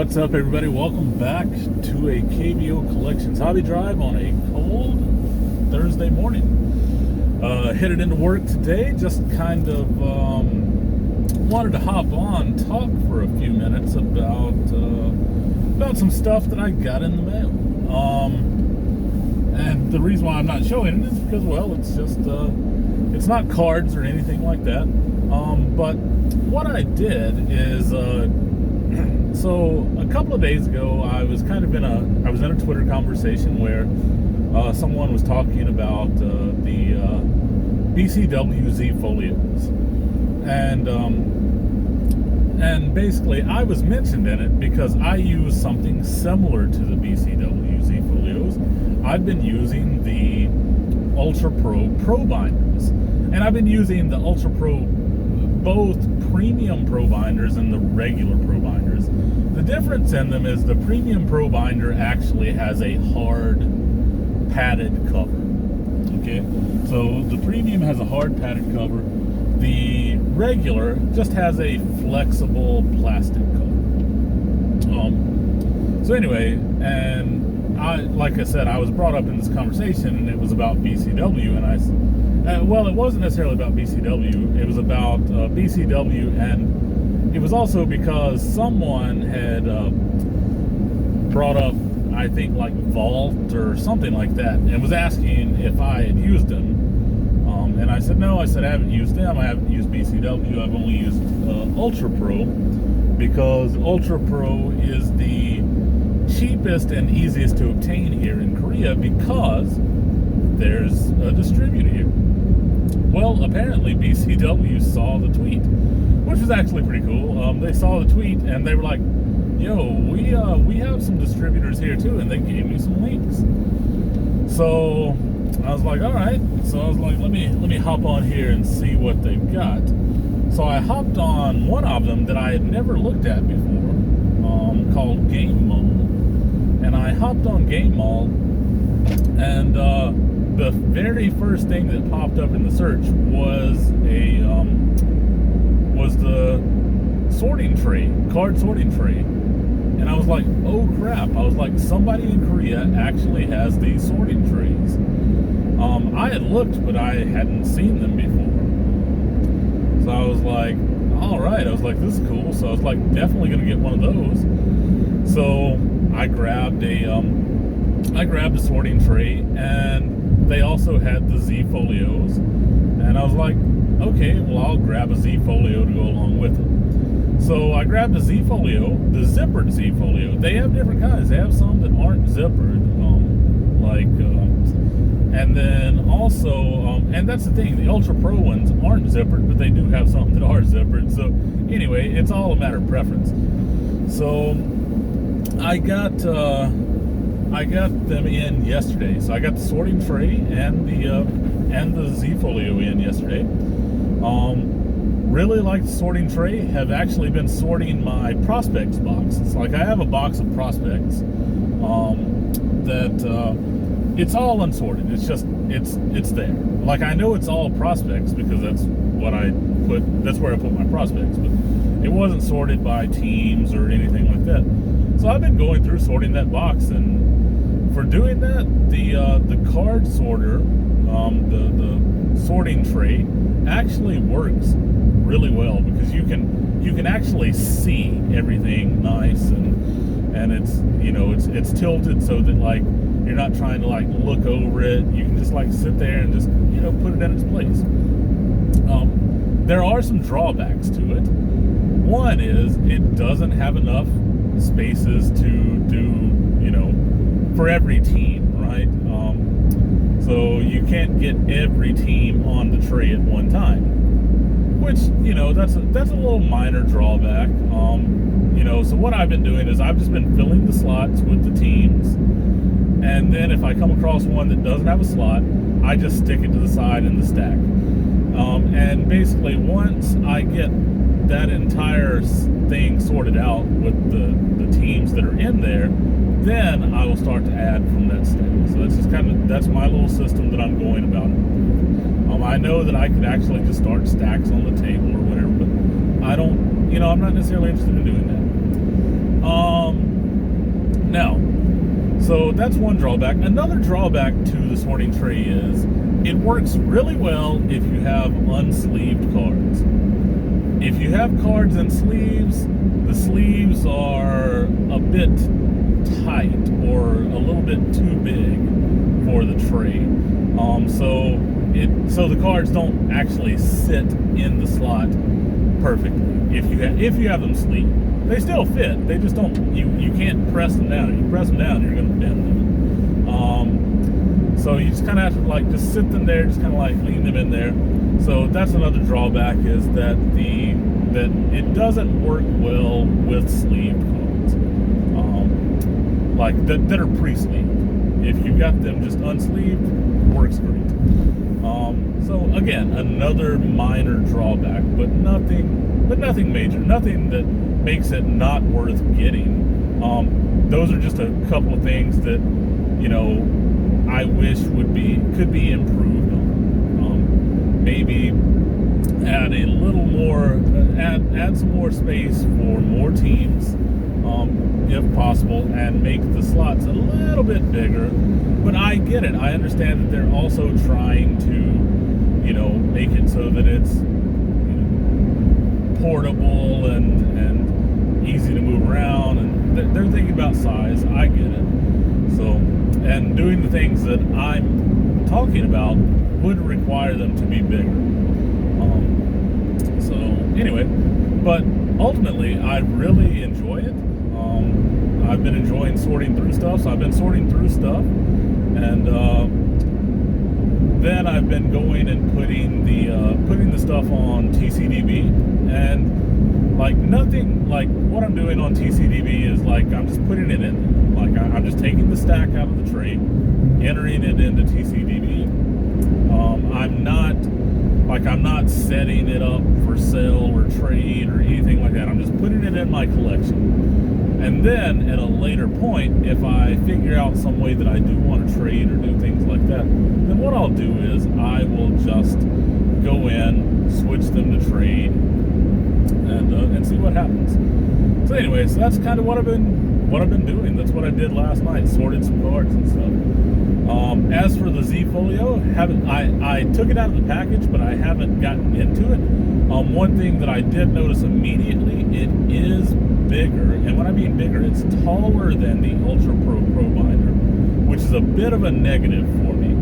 What's up, everybody? Welcome back to a KBO Collections hobby drive on a cold Thursday morning. Headed into work today. Just kind of wanted to hop on, talk for a few minutes about some stuff that I got in the mail. And the reason why I'm not showing it is because, well, it's just it's not cards or anything like that. But what I did is so a couple of days ago, I was in a Twitter conversation where someone was talking about the BCW Z-Folios, and basically I was mentioned in it because I use something similar to the BCW Z-Folios. I've been using the Ultrapro Pro Binders, and I've been using the Ultrapro, both premium Pro Binders and the regular Pro Binders. The difference in them is the premium Pro Binder actually has a hard padded cover. Okay, so the premium has a hard padded cover. The regular just has a flexible plastic cover. So anyway, and like I said, I was brought up in this conversation, and it was about BCW, and well, it wasn't necessarily about BCW. It was about BCW, and it was also because someone had brought up, I think, like Vault or something like that, and was asking if I had used them. And I said no. I said I haven't used them. I haven't used BCW. I've only used Ultrapro, because Ultrapro is the cheapest and easiest to obtain here in Korea because there's a distributor here. Well, apparently BCW saw the tweet, which was actually pretty cool. They saw the tweet and they were like, "Yo, we have some distributors here too," and they gave me some links. So I was like, "All right." So I was like, "Let me hop on here and see what they've got." So I hopped on one of them that I had never looked at before, called Game Mall, and I hopped on Game Mall, and the very first thing that popped up in the search was the sorting tray, card sorting tray. And I was like, oh crap. I was like, somebody in Korea actually has these sorting trays. I had looked, but I hadn't seen them before. So I was like, all right. I was like, this is cool. So I was like, definitely going to get one of those. So I grabbed a sorting tray, and they also had the Z-Folios, and I was like, okay, well, I'll grab a Z-Folio to go along with it. So I grabbed a Z-Folio, the Zippered Z-Folio. They have different kinds. They have some that aren't zippered, and then also, and that's the thing, the Ultra Pro ones aren't zippered, but they do have some that are zippered. So anyway, it's all a matter of preference. So I got them in yesterday. So I got the sorting tray and the Z-Folio in yesterday. Really like the sorting tray. Have actually been sorting my prospects box. It's like I have a box of prospects that it's all unsorted. It's just it's there. Like, I know it's all prospects because that's where I put my prospects, but it wasn't sorted by teams or anything like that. So I've been going through sorting that box, and for doing that, the card sorter, the sorting tray actually works really well, because you can actually see everything nice, and it's tilted so that, like, you're not trying to like look over it. You can just like sit there and just put it in its place. There are some drawbacks to it. One is it doesn't have enough spaces to do for every team, right? So you can't get every team on the tray at one time, which that's a little minor drawback. So what I've been doing is I've just been filling the slots with the teams, and then if I come across one that doesn't have a slot, I just stick it to the side in the stack. And basically, once I get that entire thing sorted out with the teams that are in there, then I will start to add from that stack. So that's my little system that I'm going about it. I know that I could actually just start stacks on the table or whatever, but I don't, I'm not necessarily interested in doing that. Now, so that's one drawback. Another drawback to the sorting tray is it works really well if you have unsleeved cards. If you have cards and sleeves, the sleeves are a bit tight or a little bit too big for the tray. So the cards don't actually sit in the slot perfectly. If you have them sleeved, they still fit. They just don't. You can't press them down. If you press them down, you're going to bend them. So you just kind of have to like just sit them there, just kind of like lean them in there. So that's another drawback, is that it doesn't work well with sleeved cards, like that are pre-sleeved. If you got them just unsleeved, works great. So again, another minor drawback, but nothing major, nothing that makes it not worth getting. Those are just a couple of things that, you know, I wish could be improved on. Maybe add a little more, add some more space for more teams, if possible, and make the slots a little bit bigger. But I get it. I understand that they're also trying to, you know, make it so that it's, you know, portable and easy to move around, and they're thinking about size. I get it. So, and doing the things that I'm talking about would require them to be bigger. So anyway, but ultimately I really enjoy it. I've been enjoying sorting through stuff, so I've been sorting through stuff, and then I've been going and putting the stuff on TCDB, and like nothing, like what I'm doing on TCDB is like I'm just putting it in, like I'm just taking the stack out of the tray, entering it into TCDB. I'm not setting it up for sale or trade or anything like that. I'm just putting it in my collection. And then at a later point, if I figure out some way that I do want to trade or do things like that, then what I'll do is I will just go in, switch them to trade, and see what happens. So anyway, so that's kind of what I've been doing. That's what I did last night, sorted some cards and stuff. As for the Z-Folio, I took it out of the package, but I haven't gotten into it. One thing that I did notice immediately, it is bigger, and when I mean bigger, it's taller than the Ultrapro Pro Binder, which is a bit of a negative for me,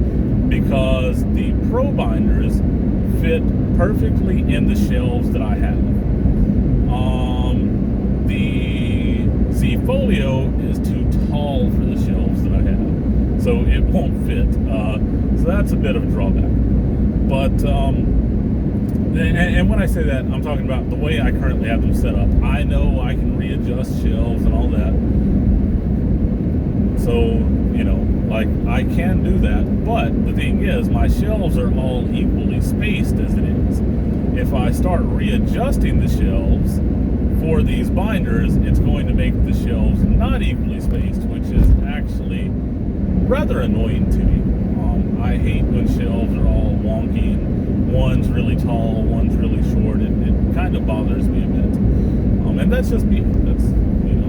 because the Pro Binders fit perfectly in the shelves that I have. The Z-Folio is too tall for the shelves that I have, so it won't fit. So that's a bit of a drawback. But and when I say that, I'm talking about the way I currently have them set up. I know I can readjust shelves and all that, so you know, like I can do that. But the thing is, my shelves are all equally spaced as it is. If I start readjusting the shelves for these binders, it's going to make the shelves not equally spaced, which is actually rather annoying to me. I hate when shelves are all wonky and one's really tall, one's really short. It kind of bothers me a bit. And that's just me. That's, you know.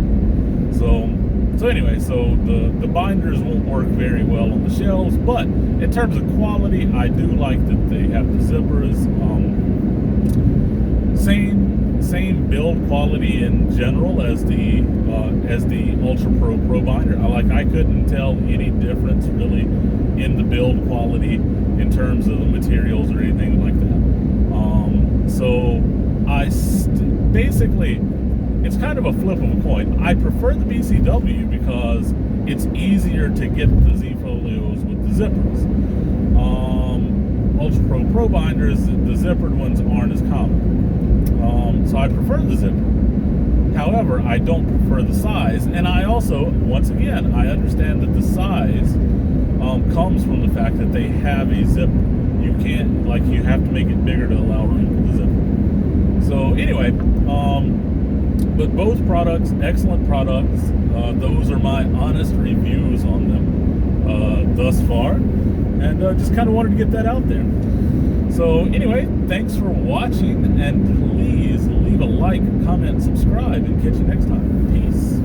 So anyway, so the binders won't work very well on the shelves, but in terms of quality, I do like that they have the zippers. Same build quality in general as the Ultrapro Pro Binder. I couldn't tell any difference really in the build quality in terms of the materials or anything like that. So basically, it's kind of a flip of a coin. I prefer the BCW because it's easier to get the Z-Folios with the zippers. Ultrapro Pro Binders, the zippered ones aren't as common. So I prefer the zipper. However, I don't prefer the size, and I also, once again, I understand that the size comes from the fact that they have a zipper. You can't, like, you have to make it bigger to allow room for the zipper. So anyway, but both products, excellent products. Those are my honest reviews on them thus far, and just kind of wanted to get that out there. So anyway, thanks for watching, and please leave a like, comment, subscribe, and catch you next time. Peace.